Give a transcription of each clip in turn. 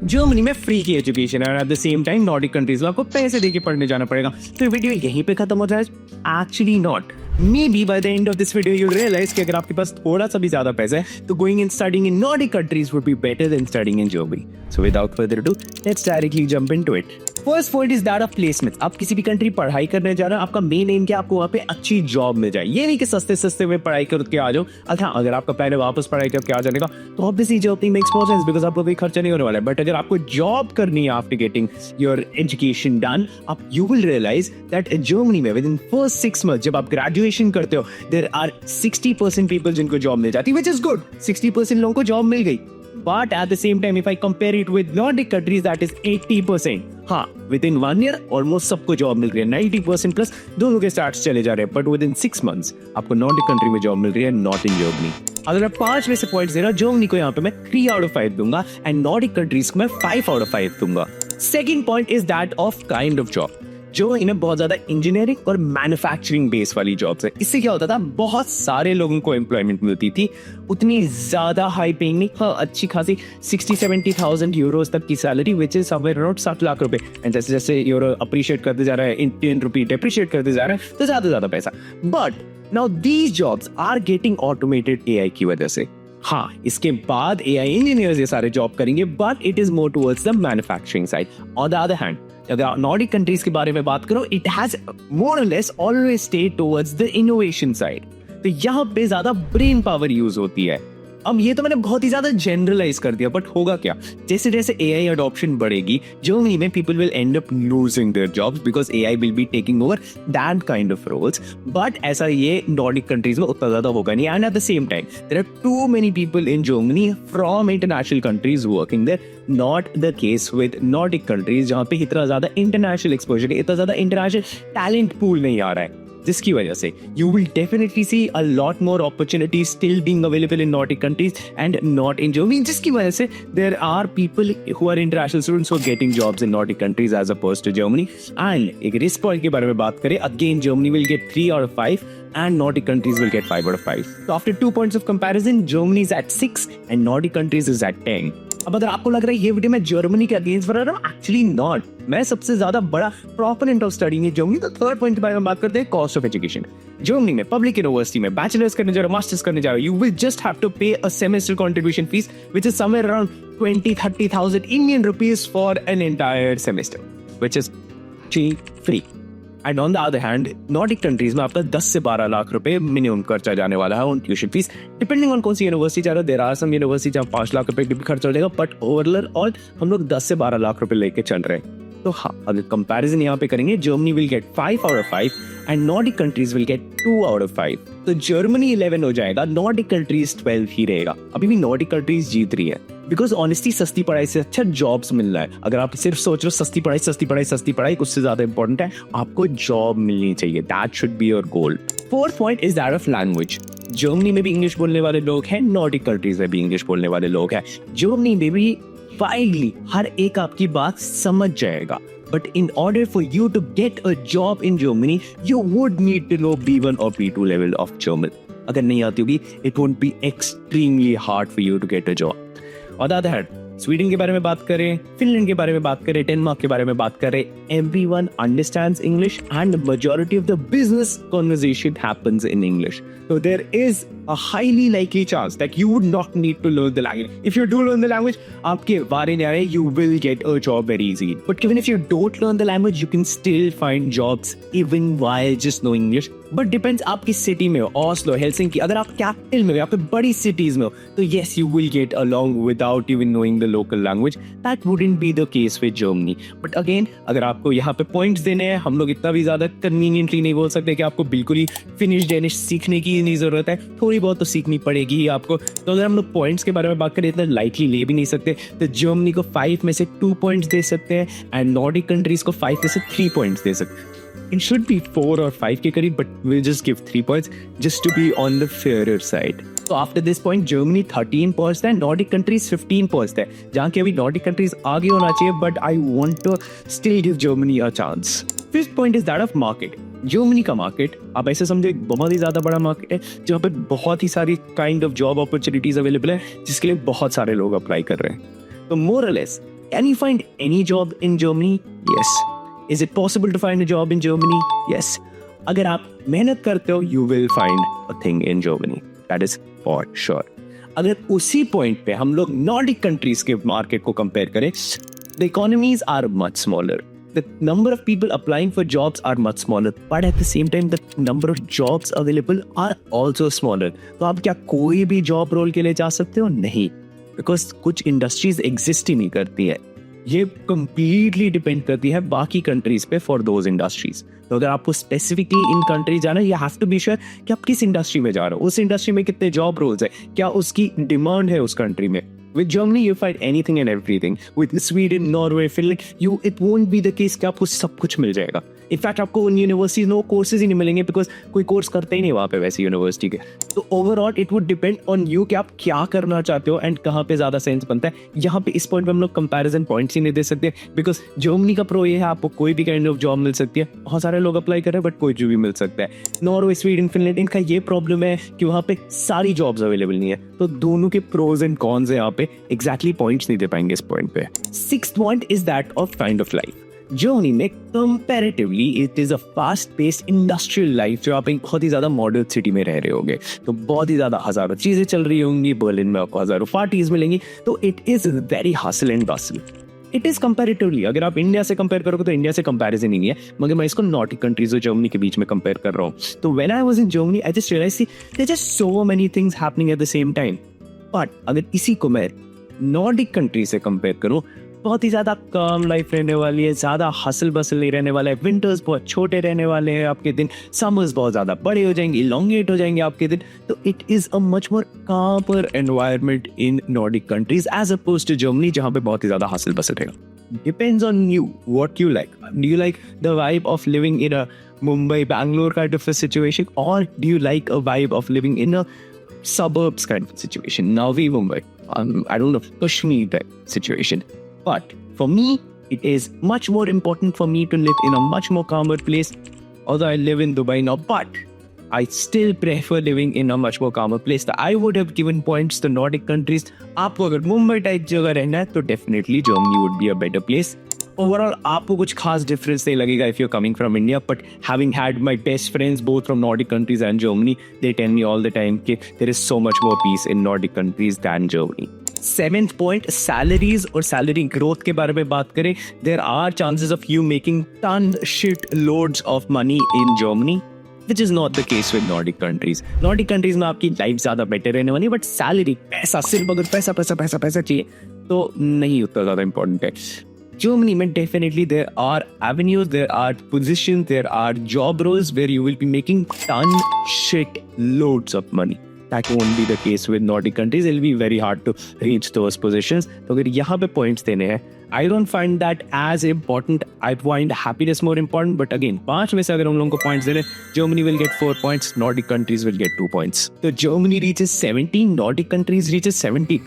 Germany में free की education है, eight the same time Nordic countries में आपको पैसे देके पढ़ने जाना पड़ेगा। तो वीडियो यहीं पे खत्म हो जाए? Actually not. Maybe by the end of this video you'll realize कि अगर आपके पास थोड़ा सा भी ज्यादा पैसा है तो going and studying in Nordic countries would be better than studying in Germany. So without further ado, let's directly jump into it. First point is that of placements. आप किसी भी कंट्री पढ़ाई करने जा रहे हो, आपका मेन एम क्या, आपको वहाँ पे अच्छी जॉब मिल जाए। ये नहीं कि सस्ते सस्ते में पढ़ाई करके आ जाओ। अच्छा, अगर आपका प्लान है वापस पढ़ाई करके आ जाने का तो ऑब्वियसली जॉब नहीं मेक्स मोर सेंस, बिकॉज आपको कोई खर्चा नहीं होने वाला है। बट अगर आपको जॉब करनी है after getting your education done, आप you will realize that Germany में विद इन फर्स्ट 6 months जब आप ग्रेजुएशन करते हो there are 60% people जिनको जॉब मिल जाती है, which is good. 60% लोगों को जॉब मिल गई. But at the same time, if I compare it with Nordic countries, that is 80%. हाँ, within 1 year almost सबको जॉब मिल रही है, 90% प्लस दोनों के स्टार्ट्स चले जा रहे हैं. But within 6 months आपको नॉर्डिक कंट्री में जॉब मिल रही है, नॉट इन जर्मनी. अगर मैं 5 में से पॉइंट्स दे रहा हूँ, जर्मनी को यहाँ पे मैं 3 out of 5 दूंगा एंड नॉर्डिक कंट्रीज को मैं 5 out of 5 दूंगा. Second point is that of kind of job. जो इन्हें बहुत ज्यादा इंजीनियरिंग और मैन्युफैक्चरिंग बेस वाली जॉब्स है. इससे क्या होता था, बहुत सारे लोगों को एम्प्लॉयमेंट मिलती थी, उतनी ज्यादा हाई पेइंग नहीं, हाँ अच्छी खासी 60-70,000 यूरोस तक की salary, which is somewhere around 7 lakh रुपए. एंड जैसे जैसे यूरो अप्रिशिएट करते जा रहा है, इंडियन रुपी डेप्रिशिएट करते जा रहा है, तो ज्यादा पैसा. But now these jobs are getting automated AI की वजह से. हाँ, इसके बाद एआई इंजीनियर्स ये सारे जॉब करेंगे, but it is more towards the manufacturing side. On the other hand, अगर नॉर्डिक कंट्रीज के बारे में बात करो, it has more or less always stayed towards the innovation side. तो यहाँ पे ज्यादा ब्रेन पावर यूज होती है. अब ये तो मैंने बहुत ही ज्यादा जनरलाइज कर दिया, बट होगा क्या, जैसे जैसे एआई अडॉप्शन बढ़ेगी, जर्मनी में people will end up losing their jobs because AI will be taking over that kind of roles. But ऐसा ये नॉर्डिक कंट्रीज में उतना ज्यादा होगा नहीं. And at the same time there are too many people in Germany from international countries working there. Not the case with Nordic countries, जहाँ पे इतना ज्यादा इंटरनेशनल एक्सपोजर, इतना ज्यादा इंटरनेशनल टैलेंट पूल नहीं आ रहा है, जिसकी वजह से you will definitely see a lot more opportunities still being available in Nordic countries and not in Germany. जिसकी वजह से there are people who are international students who are getting jobs in Nordic countries as opposed to Germany. And एक risk point के बारे में बात करें, again Germany will get 3 out of 5 and Nordic countries will get 5 out of 5. So after 2 points of comparison, Germany is at 6 and Nordic countries is at 10. अब अगर आपको लग रहा है ये वीडियो मैं जर्मनी के अगेंस्ट बना रहा हूँ, एक्चुअली नॉट. मैं सबसे ज्यादा बड़ा proponent of studying in Germany. तो थर्ड पॉइंट के बारे में बात करते हैं, कॉस्ट ऑफ एजुकेशन. जर्मनी में पब्लिक यूनिवर्सिटी में बैचलर्स करने जा रहे हो, मास्टर्स करने जा रहे हो, you will just have to pay a semester contribution fees which is somewhere around 20-30,000 Indian rupees for an entire semester, which is free. And on the other hand, Nordic countries में आपका 10 से 12 लाख रुपए minimum खर्चा जाने वाला है on tuition fees, depending on कौन सी university जा रहा है. देयर आर सम यूनिवर्सिटी जहाँ 5 लाख रुपए भी खर्च हो जाएगा, बट ओवरऑल हम लोग 10 से 12 लाख रुपए लेके चल रहे हैं. तो हाँ, अगर कंपैरिजन यहाँ पे करेंगे, Germany will get 5 out of 5 and Nordic countries will get 2 out of 5. तो जर्मनी 11 हो जाएगा, नॉर्डिक कंट्रीज 12 ही रहेगा. अभी भी नॉर्डिक कंट्रीज जीत रही है, बिकॉज ऑनेस्टली सस्ती पढ़ाई से अच्छा जॉब्स मिल रहा है. अगर आप सिर्फ सोच रहे हो सस्ती पढ़ाई उससे ज्यादा इंपॉर्टेंट है आपको जॉब मिलनी चाहिए. That should be your goal. Fourth point is that of language. Germany में भी इंग्लिश बोलने वाले लोग हैं, नॉर्डिक कंट्रीज में भी इंग्लिश बोलने वाले लोग हैं. जर्मनी में भी वाइडली हर एक आपकी बात समझ जाएगा. But in order for you to get a job in Germany, you would need to know B1 or B2 level of German. अगर नहीं आती होगी, it would be extremely hard for you to get a job. On the other hand, Sweden के बारे में बात करें, Finland के बारे में बात करें, डेनमार्क के बारे में बात करें, everyone understands English and the majority of the business conversation happens in English. So there is a highly likely chance that you would not need to learn the language. If you do learn the language, आपके बारे में आए, you will get a job very easily. But even if you don't learn the language, you can still find jobs even while just knowing English. But depends आप किस city में हो, Oslo, Helsinki. अगर आप कैपिटल में हो या फिर बड़ी सिटीज में हो, तो yes you will get along without even knowing the local language. That wouldn't be the case with Germany. But again, अगर आपको यहाँ पे पॉइंट्स देने हैं, हम लोग इतना भी ज्यादा कन्वीनियंटली नहीं बोल सकते कि आपको बिल्कुल ही फिनिश डेनिश सीखने की नहीं जरूरत है. थोड़ी बहुत तो सीखनी पड़ेगी ही आपको. तो अगर हम लोग पॉइंट्स के बारे में बात करें, इतना लाइटली ले भी नहीं सकते. तो जर्मनी को 5 में से 2 पॉइंट्स दे सकते हैं एंड नॉर्डिक कंट्रीज को 5 में से 3 पॉइंट्स दे सकते हैं. It should be 4 or 5 के करीब, but we'll just give 3 points just to be on the fairer side. So after this point, Germany 13 points है, Nordic countries 15 points है. जहाँ के अभी Nordic countries आगे होना चाहिए, but I want to still give Germany a chance. Fifth point is that of market. Germany का market आप ऐसे समझो एक बहुत ही ज्यादा बड़ा मार्केट है, जहाँ पे बहुत ही सारी kind of job opportunities available है, जिसके लिए बहुत सारे लोग अप्लाई कर रहे हैं. तो मोर or less Can you find any job in Germany? Yes. Is it possible to find a job in Germany? Yes. अगर आप मेहनत करते हो, you will find a thing in Germany. That is for sure. अगर उसी point पे हम लोग नॉर्डिक कंट्रीज के मार्केट को कंपेयर करें, the economies are much smaller. The number of people applying for jobs are much smaller, but at the same time, the number of jobs available are also smaller. तो आप क्या कोई भी job role के लिए जा सकते हो? नहीं, बिकॉज कुछ इंडस्ट्रीज एग्जिस्ट ही नहीं करती है. ये कंप्लीटली डिपेंड करती है बाकी कंट्रीज पे फॉर दोज इंडस्ट्रीज. तो अगर आपको स्पेसिफिकली इन कंट्री जाना है, you have to be sure कि आप किस इंडस्ट्री में जा रहे हो, उस इंडस्ट्री में कितने जॉब रोल्स है, क्या उसकी डिमांड है उस कंट्री में. With Germany, you find anything and everything. With Sweden, Norway, Finland, it won't be the case कि आपको सब कुछ मिल जाएगा. In fact, आपको उन यूनिवर्सिटीज में कोर्सेज ही नहीं मिलेंगे, बिकॉज कोई कोर्स करते ही नहीं वहाँ पे वैसी यूनिवर्सिटी के. तो overall it would depend on you कि आप क्या करना चाहते हो एंड कहाँ पे ज्यादा सेंस बनता है. यहाँ पे इस पॉइंट पे हम लोग कंपैरिजन पॉइंट्स ही नहीं दे सकते, बिकॉज जर्मनी का प्रो ये है आपको कोई भी काइंड ऑफ जॉब मिल सकती है. बहुत सारे लोग अप्लाई कर रहे हैं बट कोई जो भी मिल सकता है. नॉर्वे, स्वीडन, फिनलैंड, इनका ये प्रॉब्लम है कि वहाँ पे सारी जॉब्स अवेलेबल नहीं है. तो दोनों के प्रोज एंड कॉन्स है यहाँ पे. एग्जैक्टली पॉइंट्स नहीं दे पाएंगे इस पॉइंट पे. Sixth point is that of kind of life. Germany में comparatively it is a fast paced industrial life. जो आप एक बहुत ही ज्यादा मॉडर्न सिटी में रह रहे होगे, तो बहुत ही ज्यादा हजारों चीजें चल रही होंगी. बर्लिन में आपको हजारों पार्टीज मिलेंगी. तो it is very hustle and Bansal. It is comparatively, अगर आप इंडिया से कंपेयर करोगे तो इंडिया से कंपैरिजन ही नहीं है, मगर मैं इसको नॉर्डिक कंट्रीज और जर्मनी के बीच में कंपेयर कर रहा हूँ. तो when I was in Germany I just realized there just so many things happening at the same time. But अगर इसी को मैं नॉर्डिक कंट्री से कंपेयर करूँ, बहुत ही ज़्यादा कम लाइफ रहने वाली है, ज़्यादा हसल बसल नहीं रहने वाला है. विंटर्स बहुत छोटे रहने वाले हैं आपके दिन, समर्स बहुत ज़्यादा बड़े हो जाएंगे, इलोंगेट हो जाएंगे आपके दिन. तो it is a much more calmer environment in Nordic countries as oppose to Germany, जहाँ पे बहुत ही ज़्यादा हसल बसल रहेगा. Depends on you, what you like. Do you like the vibe of living in a Mumbai, Bangalore kind of a situation, or do you like a vibe of living in a suburbs kind of situation? Navi Mumbai, I don't know, Kashmir type situation. But for me, it is much more important for me to live in a much more calmer place. Although I live in Dubai now, but I still prefer living in a much more calmer place. So I would have given points to Nordic countries. आपको अगर Mumbai type जगह रहना है तो definitely Germany would be a better place. Overall, आपको कुछ खास difference नहीं लगेगा if you're coming from India. But having had my best friends both from Nordic countries and Germany, they tell me all the time that there is so much more peace in Nordic countries than Germany. Seventh point, salaries और salary growth के बारे में बात करें, there are chances of you making ton shit loads of money in Germany, which is not the case with Nordic countries. Nordic countries में आपकी life ज़्यादा better रहने वाली है, बट सैलरी, पैसा, सिर्फ अगर पैसा पैसा पैसा पैसा चाहिए तो नहीं उतना ज़्यादा इंपॉर्टेंट है. Germany में definitely there are avenues, there are positions, there are job roles where you will be making ton shit loads of money. That won't be the case with Nordic countries. It'll be very hard to reach those positions. तो अगर यहाँ पे points देने हैं, I don't find that as important. I find happiness more important. But again, 5 में से अगर हम लोगों को points देने, Germany will get 4 points, Nordic countries will get 2 points. तो Germany reaches 17, Nordic countries reaches 70.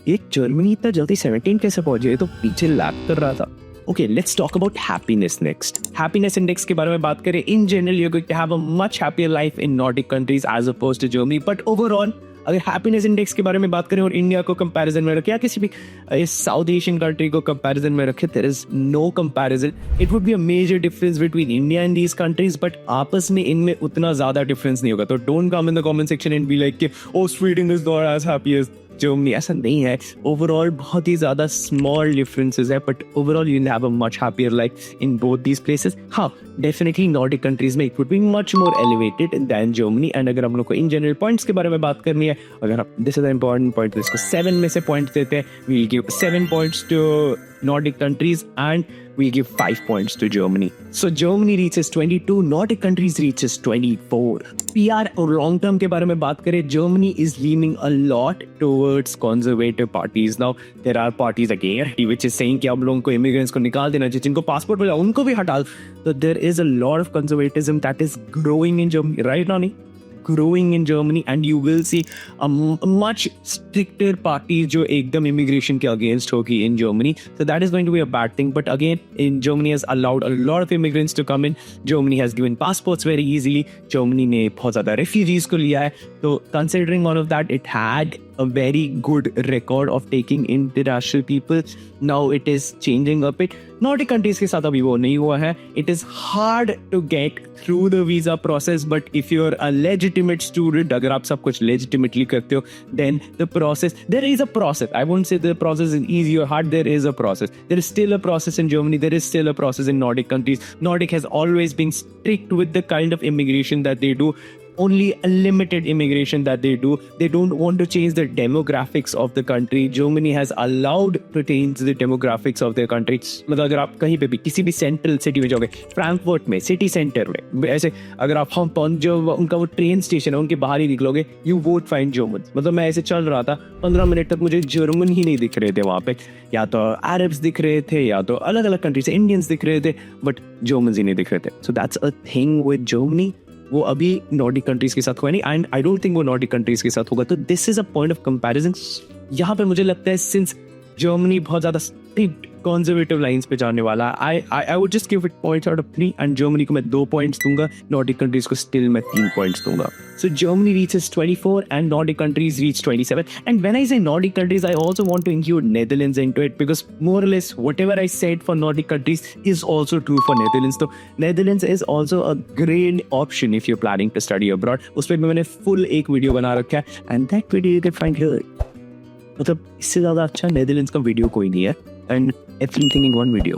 ये जर्मनी इतना जल्दी 17 कैसे पहुंचे? तो पीछे लैग कर रहा था. Okay, let's talk about happiness next. Happiness index के बारे में बात करें, in general you're going to have a much happier life in Nordic countries as opposed to Germany. But overall, अगर हैप्पीनेस इंडेक्स के बारे में बात करें और इंडिया को कंपैरिजन में रखें या किसी भी साउथ एशियन कंट्री को कंपैरिजन में रखें, there is no comparison. It would be a major difference between India and these countries, but आपस में इनमें उतना ज्यादा डिफरेंस नहीं होगा. तो don't come in the comment section and be like कि oh Sweden is not as happy as Germany. ऐसा नहीं है. ओवरऑल बहुत ही ज्यादा स्मॉल डिफरेंसेस है, but overall you have a much happier life in both these places. हाँ, definitely Nordic countries में it would be much more elevated than Germany. And अगर हम लोग को इन जनरल पॉइंट्स के बारे में बात करनी है, अगर आप this is the important point, इसको 7 में से पॉइंट्स देते हैं. We will give 7 points to Nordic countries and we give 5 points to Germany. So Germany reaches 22, Nordic countries reaches 24. PR और long term के बारे में बात करें, Germany is leaning a lot towards conservative parties. Now there are parties again which is saying कि आप लोगों को immigrants को निकाल देना चाहिए, जिनको पासपोर्ट मिला उनको भी हटा. So there is a lot of conservatism that is growing in Germany right now. Growing in Germany, and you will see a much stricter parties जो एकदम immigration के against होगी in Germany. So that is going to be a bad thing. But again, in Germany has allowed a lot of immigrants to come in. Germany has given passports very easily. Germany ने बहुत ज़्यादा refugees को लिया है. So considering all of that, it had a very good record of taking international people. Now it is changing a bit. Nordic countries के साथ अभी वो नहीं हुआ है. It is hard to get through the visa process, but if you're a legitimate student, अगर आप सब कुछ legitimately करते हो, then the process, there is a process. I won't say the process is easy or hard. There is a process. There is still a process in Germany. There is still a process in Nordic countries. Nordic has always been strict with the kind of immigration that they do. Only a limited immigration that they do. They don't want to change the demographics of the country. Germany has allowed to change the demographics of their country. मतलब अगर आप कहीं पे भी किसी भी central city में जाओगे, फ्रैंकफर्ट में, सिटी सेंटर में, ऐसे अगर आप हम पहुंच जो उनका वो ट्रेन स्टेशन है उनके बाहर ही निकलोगे, यू वोंट फाइंड जर्मन. मतलब मैं ऐसे चल रहा था, 15 मिनट तक मुझे जर्मन ही नहीं दिख रहे थे वहाँ पे. या तो अरब्स दिख रहे थे, या तो अलग अलग कंट्री से इंडियंस दिख रहे थे, बट जर्मन्स ही नहीं दिख रहे थे. So that's a thing with Germany. वो अभी नॉर्डिक कंट्रीज के साथ हुआ नहीं, एंड आई डोंट थिंक वो नॉर्डिक कंट्रीज के साथ होगा. तो this is a point of comparison. यहाँ पे मुझे लगता है सिंस जर्मनी बहुत ज्यादा स्ट्रिक्ट कंजर्वेटिव लाइंस पे जाने वाला, I would just give it points out of 3, and Germany को मैं 2 पॉइंट्स दूंगा, नॉर्डिक कंट्रीज को स्टिल मैं 3 पॉइंट्स दूंगा. सो Germany reaches 24 and Nordic countries reach 27. And when I say Nordic countries, I also want to include Netherlands into it, because more or less whatever I said for Nordic countries is also true for Netherlands. So Netherlands is also a great option if you're planning to study abroad. उस पे मैंने full एक video बना रखा है, and that video you can find here. मतलब इससे ज़्यादा अच्छा नेदरलैंड्स का वीडियो कोई नहीं है, and everything in one video.